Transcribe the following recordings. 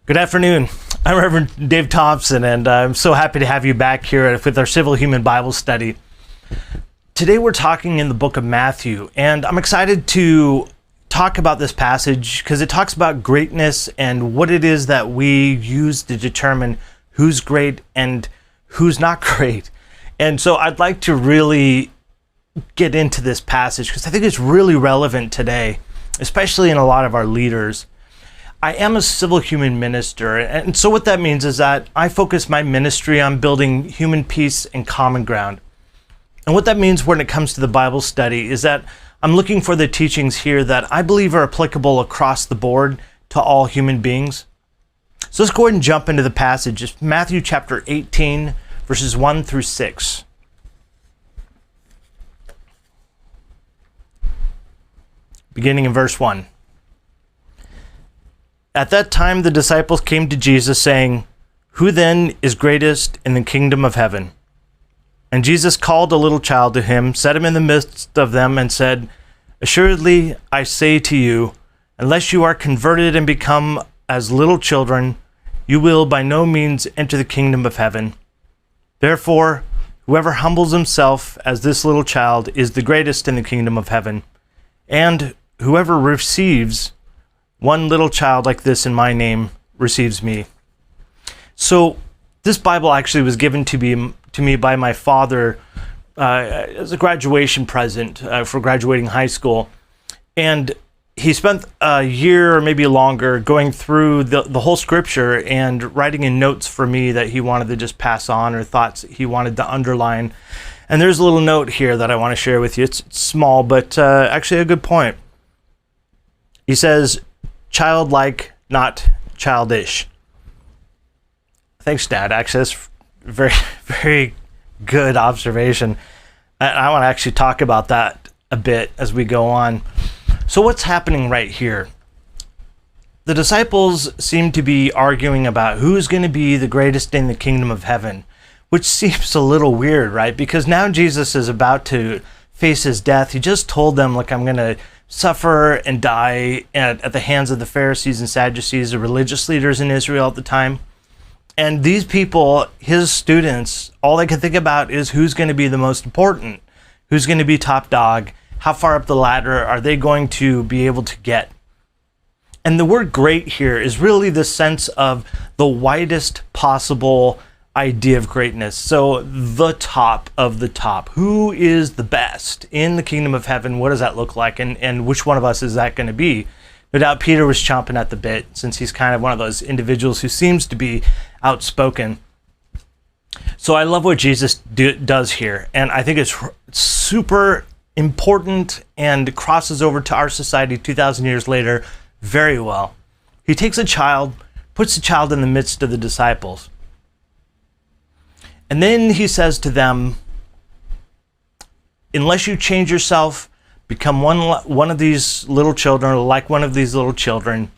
Good afternoon. I'm Rev Dave Thompson, and I'm so happy to have you back here with our Civil Human Bible study. Today we're talking in the book of Matthew, and I'm excited to talk about this passage because it talks about greatness and what it is that we use to determine who's great and who's not great. And so I'd like to really get into this passage because I think it's really relevant today, especially in a lot of our leaders. I am a civil human minister, and so what that means is that I focus my ministry on building human peace and common ground. And what that means when it comes to the Bible study is that I'm looking for the teachings here that I believe are applicable across the board to all human beings. So let's go ahead and jump into the passage. It's Matthew chapter 18, verses 1 through 6. Beginning in verse 1. At that time, the disciples came to Jesus, saying, "Who then is greatest in the kingdom of heaven?" And Jesus called a little child to him, set him in the midst of them, and said, "Assuredly, I say to you, unless you are converted and become as little children, you will by no means enter the kingdom of heaven. Therefore, whoever humbles himself as this little child is the greatest in the kingdom of heaven. And whoever receives one little child like this in my name receives me." So this Bible actually was given to me by my father as a graduation present for graduating high school. And he spent a year or maybe longer going through the whole scripture and writing in notes for me that he wanted to just pass on, or thoughts he wanted to underline. And there's a little note here that I want to share with you. It's small, but actually a good point. He says, "Childlike, not childish." Thanks, Dad. Actually, that's very, very good observation. I want to actually talk about that a bit as we go on. So what's happening right here? The disciples seem to be arguing about who's going to be the greatest in the kingdom of heaven, which seems a little weird, right? Because now Jesus is about to face his death. He just told them, "Look, I'm going to suffer and die at the hands of the Pharisees and Sadducees, the religious leaders in Israel at the time." And these people, his students, all they can think about is who's going to be the most important, who's going to be top dog, how far up the ladder are they going to be able to get. And the word great here is really the sense of the widest possible idea of greatness. So the top of the top. Who is the best in the kingdom of heaven? What does that look like? And which one of us is that going to be? No doubt Peter was chomping at the bit, since he's kind of one of those individuals who seems to be outspoken. So I love what Jesus does here. And I think it's super important and crosses over to our society 2,000 years later very well. He takes a child, puts the child in the midst of the disciples. And then he says to them, unless you change yourself, become one of these little children, or like one of these little children,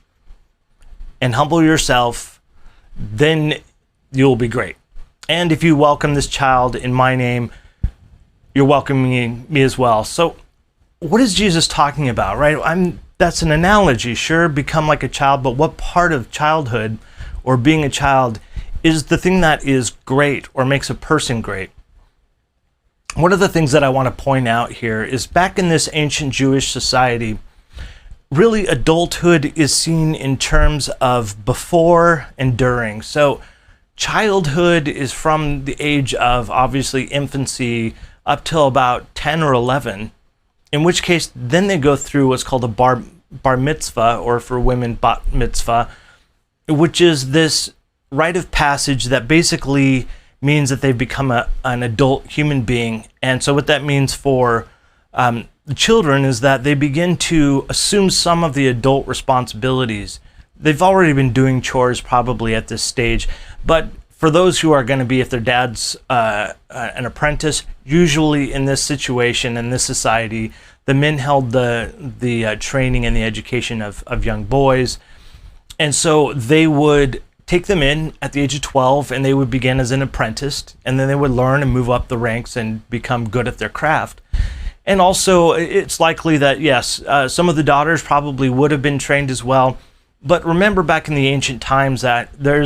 and humble yourself, then you'll be great. And if you welcome this child in my name, you're welcoming me as well. So what is Jesus talking about, right? That's an analogy. Sure, become like a child, but what part of childhood or being a child is the thing that is great or makes a person great? One of the things that I want to point out here is back in this ancient Jewish society, really adulthood is seen in terms of before and during. So childhood is from the age of obviously infancy up till about 10 or 11, in which case then they go through what's called a bar mitzvah, or for women bat mitzvah, which is this rite of passage that basically means that they've become an adult human being. And so what that means for the children is that they begin to assume some of the adult responsibilities. They've already been doing chores probably at this stage, but for those who are going to be, if their dad's an apprentice, usually in this situation, in this society, the men held the training and the education of young boys. And so they would take them in at the age of 12, and they would begin as an apprentice, and then they would learn and move up the ranks and become good at their craft. And also, it's likely that, yes, some of the daughters probably would have been trained as well, But remember back in the ancient times that there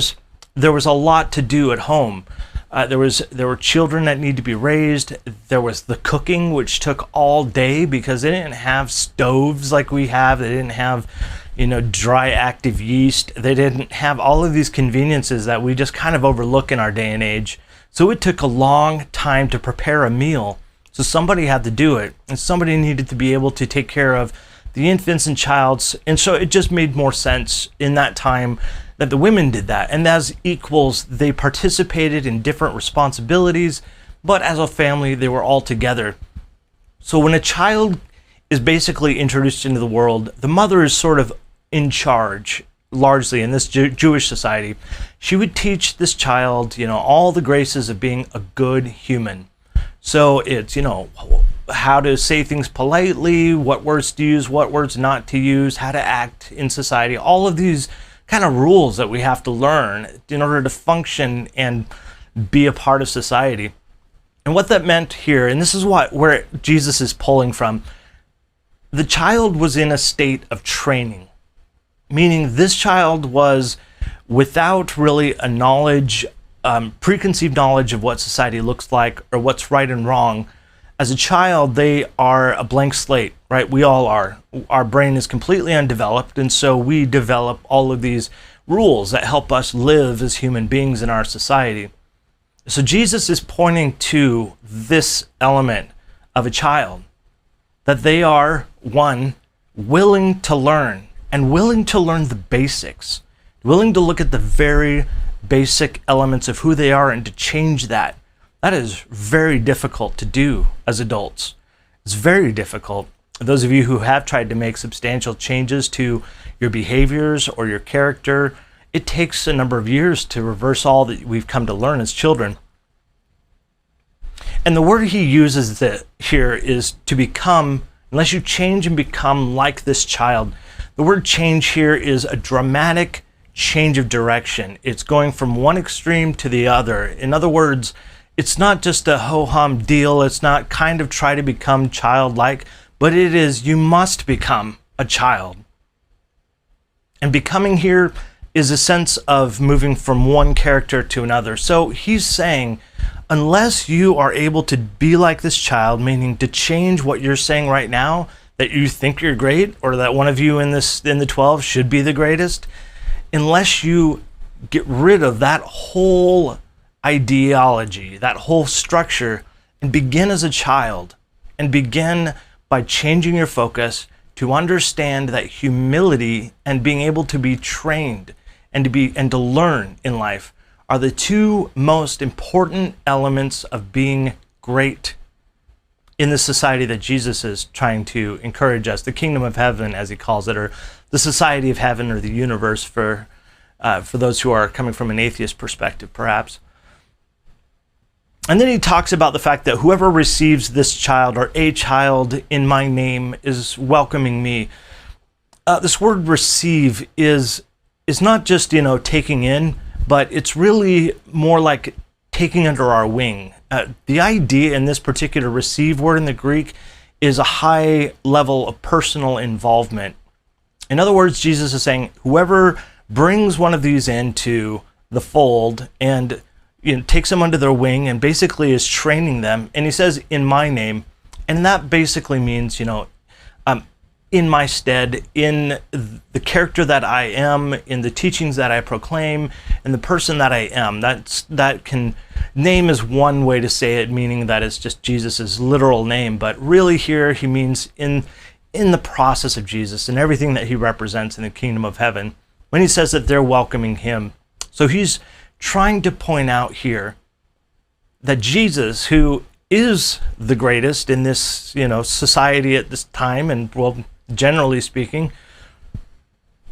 was a lot to do at home. There were children that need to be raised. There was the cooking, which took all day because they didn't have stoves like we have. They didn't have, dry active yeast. They didn't have all of these conveniences that we just kind of overlook in our day and age. So it took a long time to prepare a meal. So somebody had to do it, and somebody needed to be able to take care of the infants and childs. And so it just made more sense in that time that the women did that. And as equals, they participated in different responsibilities, but as a family, they were all together. So when a child is basically introduced into the world, the mother is sort of in charge, largely in this Jewish society. She would teach this child, all the graces of being a good human. So it's, how to say things politely, what words to use, what words not to use, how to act in society, all of these kind of rules that we have to learn in order to function and be a part of society. And what that meant here, and this is where Jesus is pulling from, the child was in a state of training, meaning this child was without really a knowledge, preconceived knowledge of what society looks like or what's right and wrong. As a child, they are a blank slate, right? We all are. Our brain is completely undeveloped, and so we develop all of these rules that help us live as human beings in our society. So Jesus is pointing to this element of a child, that they are, one, willing to learn, and willing to learn the basics, willing to look at the very basic elements of who they are and to change that. That is very difficult to do as adults. It's very difficult. Those of you who have tried to make substantial changes to your behaviors or your character, it takes a number of years to reverse all that we've come to learn as children. And the word he uses here is to become, unless you change and become like this child. The word change here is a dramatic change of direction. It's going from one extreme to the other. In other words, it's not just a ho-hum deal. It's not kind of try to become childlike, but it is you must become a child. And becoming here is a sense of moving from one character to another. So he's saying, unless you are able to be like this child, meaning to change what you're saying right now, that you think you're great, or that one of you in the 12 should be the greatest, unless you get rid of that whole ideology, that whole structure, and begin as a child, and begin by changing your focus to understand that humility and being able to be trained and to learn in life are the two most important elements of being great in the society that Jesus is trying to encourage us, the kingdom of heaven, as he calls it, or the society of heaven, or the universe for those who are coming from an atheist perspective, perhaps. And then he talks about the fact that whoever receives this child or a child in my name is welcoming me. This word receive is not just, taking in, but it's really more like taking under our wing. The idea in this particular receive word in the Greek is a high level of personal involvement. In other words, Jesus is saying, whoever brings one of these into the fold and takes them under their wing and basically is training them. And he says, in my name. And that basically means, in my stead, in the character that I am, in the teachings that I proclaim, and the person that I am. Name is one way to say it, meaning that it's just Jesus's literal name. But really here he means in the process of Jesus and everything that he represents in the kingdom of heaven, when he says that they're welcoming him. So he's trying to point out here that Jesus, who is the greatest in this, society at this time, and well, generally speaking,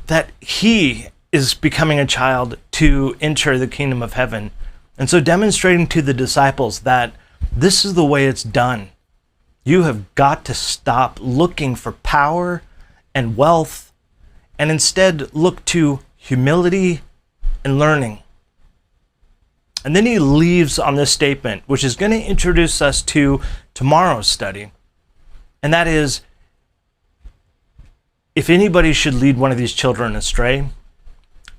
that he is becoming a child to enter the kingdom of heaven. And so demonstrating to the disciples that this is the way it's done. You have got to stop looking for power and wealth and instead look to humility and learning. And then he leaves on this statement, which is going to introduce us to tomorrow's study. And that is, if anybody should lead one of these children astray,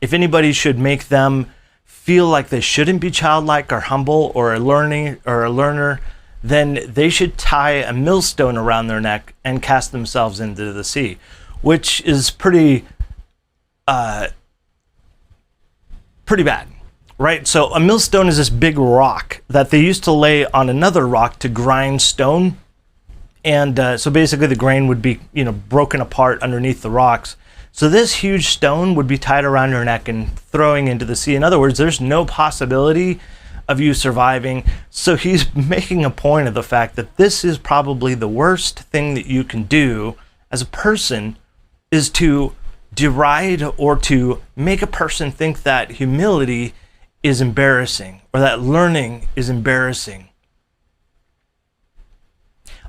if anybody should make them feel like they shouldn't be childlike or humble or a learner, then they should tie a millstone around their neck and cast themselves into the sea, which is pretty bad, right? So a millstone is this big rock that they used to lay on another rock to grind stone. And so basically the grain would be, broken apart underneath the rocks. So this huge stone would be tied around your neck and throwing into the sea. In other words, there's no possibility of you surviving. So he's making a point of the fact that this is probably the worst thing that you can do as a person, is to deride or to make a person think that humility is embarrassing or that learning is embarrassing.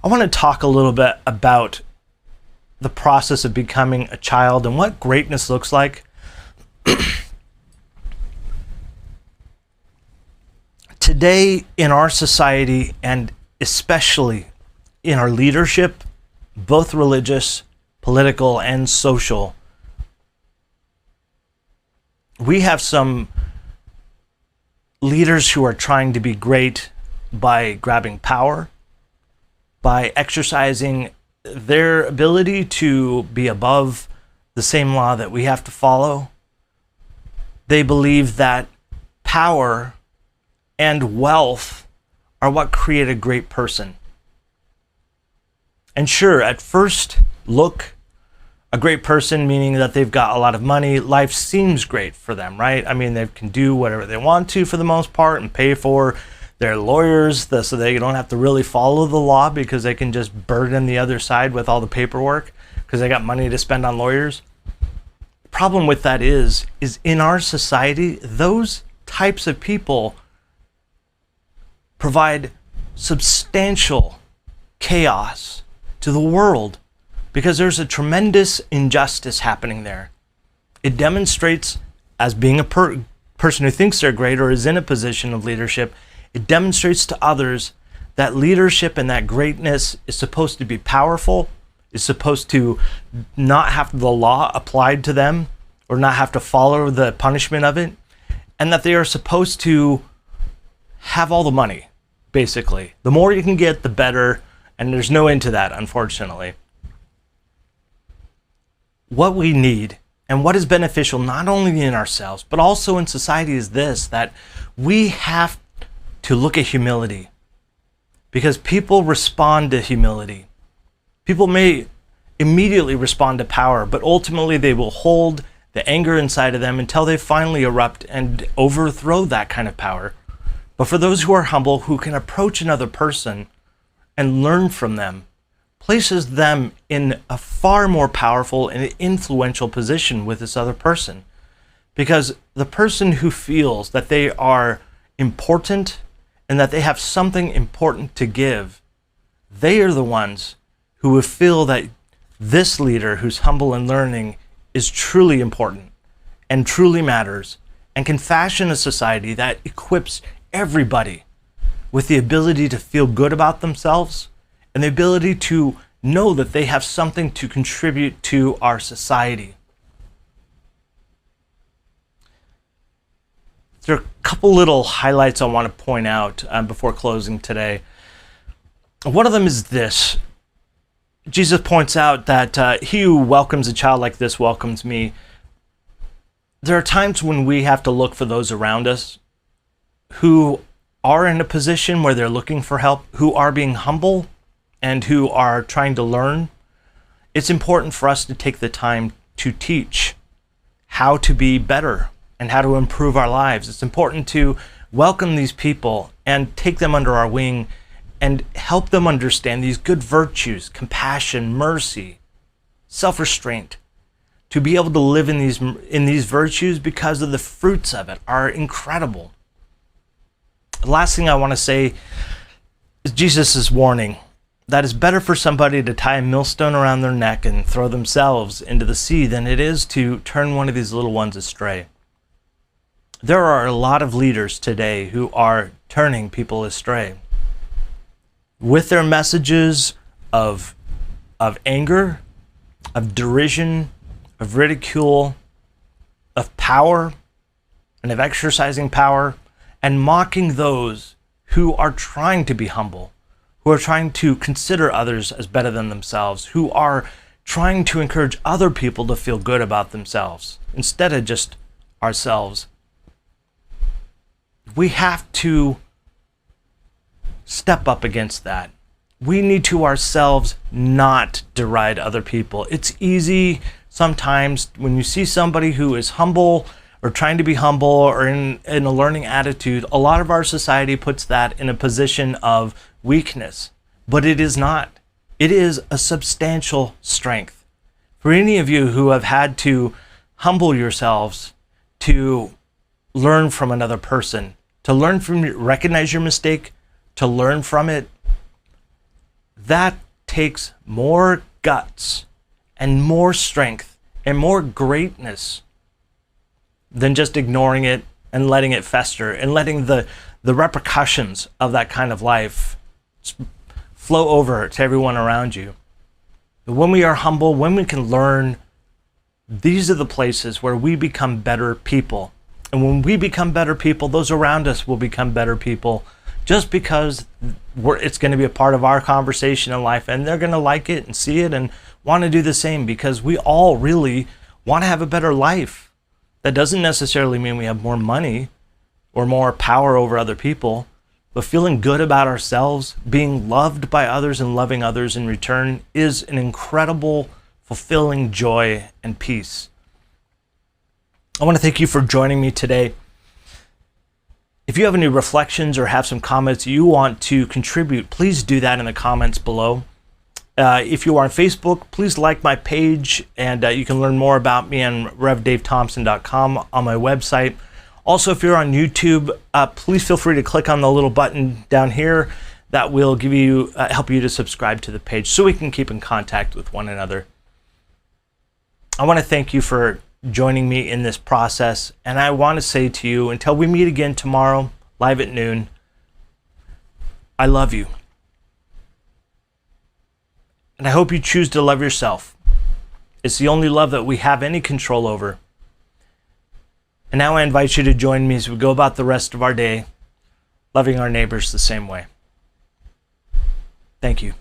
I want to talk a little bit about the process of becoming a child and what greatness looks like. Today in our society, and especially in our leadership, both religious, political, and social, we have some leaders who are trying to be great by grabbing power, by exercising their ability to be above the same law that we have to follow. They believe that power and wealth are what create a great person. And sure, at first look, a great person, meaning that they've got a lot of money, life seems great for them, right? I mean, they can do whatever they want to for the most part and pay for their lawyers so they don't have to really follow the law because they can just burden the other side with all the paperwork because they got money to spend on lawyers. The problem with that is in our society, those types of people provide substantial chaos to the world because there's a tremendous injustice happening there. It demonstrates, as being a person who thinks they're great or is in a position of leadership, it demonstrates to others that leadership and that greatness is supposed to be powerful, is supposed to not have the law applied to them or not have to follow the punishment of it, and that they are supposed to have all the money, basically. The more you can get, the better, and there's no end to that, unfortunately. What we need and what is beneficial not only in ourselves, but also in society is this, that we have to look at humility, because people respond to humility. People may immediately respond to power, but ultimately they will hold the anger inside of them until they finally erupt and overthrow that kind of power. But for those who are humble, who can approach another person and learn from them, places them in a far more powerful and influential position with this other person. Because the person who feels that they are important and that they have something important to give, they are the ones who will feel that this leader who's humble and learning is truly important and truly matters and can fashion a society that equips everybody with the ability to feel good about themselves and the ability to know that they have something to contribute to our society. There are a couple little highlights I want to point out before closing today. One of them is this. Jesus points out that he who welcomes a child like this welcomes me. There are times when we have to look for those around us who are in a position where they're looking for help, who are being humble, and who are trying to learn. It's important for us to take the time to teach how to be better and how to improve our lives. It's important to welcome these people and take them under our wing and help them understand these good virtues, compassion, mercy, self-restraint, to be able to live in these virtues because of the fruits of it are incredible. The last thing I want to say is Jesus' warning that it's better for somebody to tie a millstone around their neck and throw themselves into the sea than it is to turn one of these little ones astray. There are a lot of leaders today who are turning people astray with their messages of anger, of derision, of ridicule, of power, and of exercising power, and mocking those who are trying to be humble, who are trying to consider others as better than themselves, who are trying to encourage other people to feel good about themselves instead of just ourselves. We have to step up against that. We need to ourselves not deride other people. It's easy sometimes when you see somebody who is humble or trying to be humble or in a learning attitude, a lot of our society puts that in a position of weakness, but it is not. It is a substantial strength. For any of you who have had to humble yourselves to learn from another person, to learn from, recognize your mistake, to learn from it, that takes more guts and more strength and more greatness than just ignoring it and letting it fester and letting the repercussions of that kind of life flow over to everyone around you. But when we are humble, when we can learn, these are the places where we become better people. And when we become better people, those around us will become better people, just because it's going to be a part of our conversation in life, and they're going to like it and see it and want to do the same, because we all really want to have a better life. That doesn't necessarily mean we have more money or more power over other people, but feeling good about ourselves, being loved by others and loving others in return is an incredible, fulfilling joy and peace. I want to thank you for joining me today. If you have any reflections or have some comments you want to contribute, please do that in the comments below. If you are on Facebook, please like my page, and you can learn more about me on revdavethompson.com on my website. Also, if you're on YouTube, please feel free to click on the little button down here. That will give you help you to subscribe to the page so we can keep in contact with one another. I want to thank you for joining me in this process, and I want to say to you, until we meet again tomorrow, live at noon, I love you. And I hope you choose to love yourself. It's the only love that we have any control over. And now I invite you to join me as we go about the rest of our day, loving our neighbors the same way. Thank you.